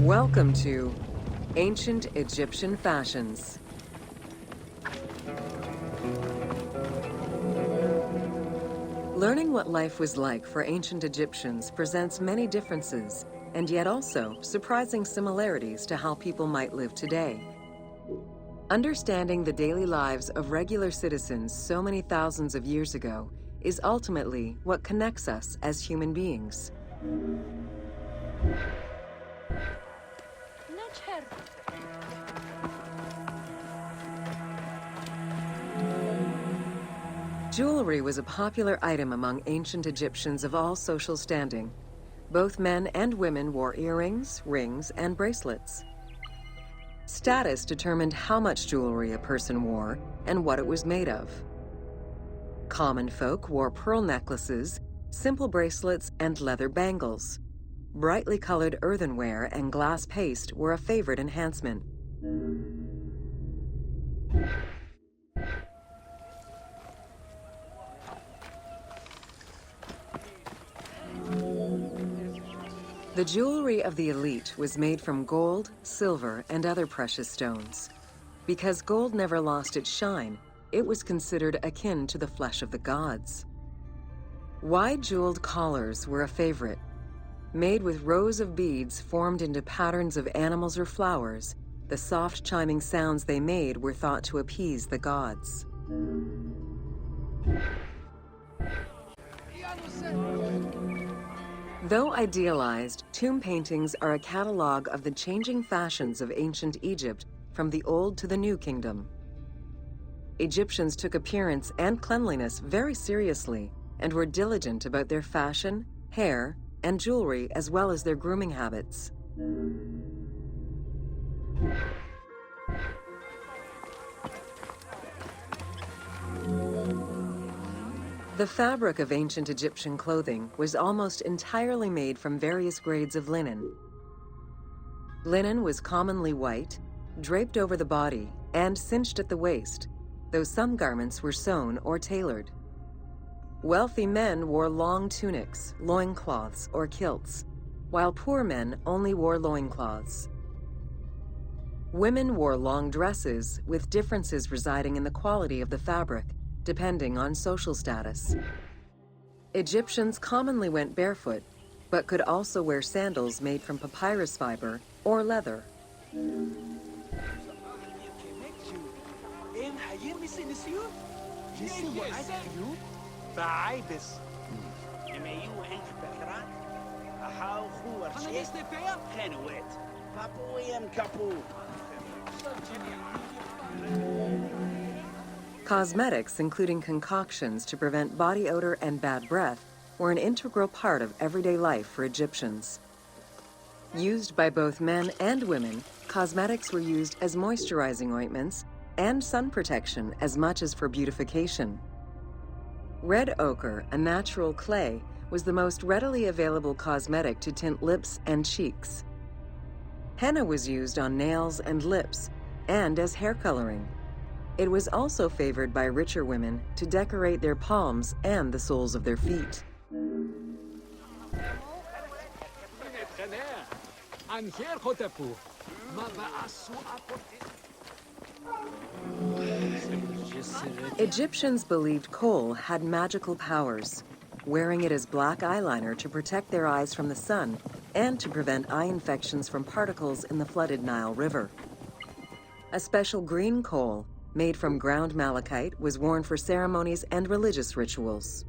Welcome to Ancient Egyptian Fashions. Learning what life was like for ancient Egyptians presents many differences, and yet also surprising similarities to how people might live today. Understanding the daily lives of regular citizens so many thousands of years ago is ultimately what connects us as human beings. Jewelry was a popular item among ancient Egyptians of all social standing. Both men and women wore earrings, rings, and bracelets. Status determined how much jewelry a person wore and what it was made of. Common folk wore pearl necklaces, simple bracelets, and leather bangles. Brightly colored earthenware and glass paste were a favorite enhancement. The jewelry of the elite was made from gold, silver, and other precious stones. Because gold never lost its shine, it was considered akin to the flesh of the gods. Wide jeweled collars were a favorite. Made with rows of beads formed into patterns of animals or flowers, the soft chiming sounds they made were thought to appease the gods. Though idealized, tomb paintings are a catalog of the changing fashions of ancient Egypt from the Old to the New Kingdom. Egyptians took appearance and cleanliness very seriously and were diligent about their fashion, hair, and jewelry as well as their grooming habits. The fabric of ancient Egyptian clothing was almost entirely made from various grades of linen. Linen was commonly white, draped over the body, and cinched at the waist, though some garments were sewn or tailored. Wealthy men wore long tunics, loincloths, or kilts, while poor men only wore loincloths. Women wore long dresses, with differences residing in the quality of the fabric, depending on social status. Egyptians commonly went barefoot, but could also wear sandals made from papyrus fiber or leather. Cosmetics, including concoctions to prevent body odor and bad breath, were an integral part of everyday life for Egyptians. Used by both men and women, cosmetics were used as moisturizing ointments and sun protection as much as for beautification. Red ochre, a natural clay, was the most readily available cosmetic to tint lips and cheeks. Henna was used on nails and lips, and as hair coloring. It was also favored by richer women to decorate their palms and the soles of their feet. Egyptians believed kohl had magical powers, wearing it as black eyeliner to protect their eyes from the sun and to prevent eye infections from particles in the flooded Nile River. A special green kohl, made from ground malachite, was worn for ceremonies and religious rituals.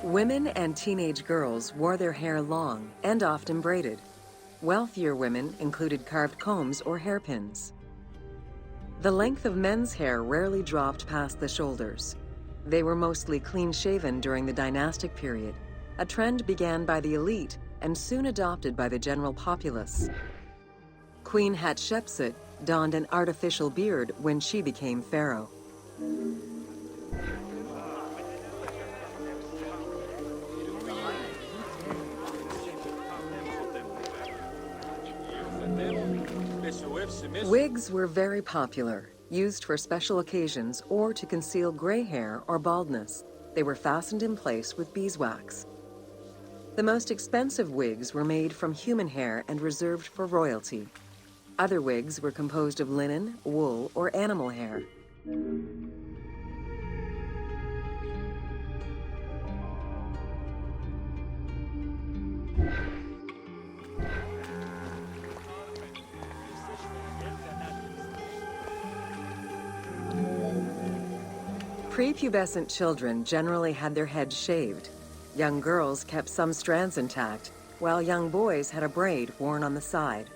Women and teenage girls wore their hair long and often braided. Wealthier women included carved combs or hairpins. The length of men's hair rarely dropped past the shoulders. They were mostly clean-shaven during the dynastic period, a trend began by the elite and soon adopted by the general populace. Queen Hatshepsut donned an artificial beard when she became pharaoh. Wigs were very popular, used for special occasions or to conceal gray hair or baldness. They were fastened in place with beeswax. The most expensive wigs were made from human hair and reserved for royalty. Other wigs were composed of linen, wool, or animal hair. Prepubescent children generally had their heads shaved. Young girls kept some strands intact, while young boys had a braid worn on the side.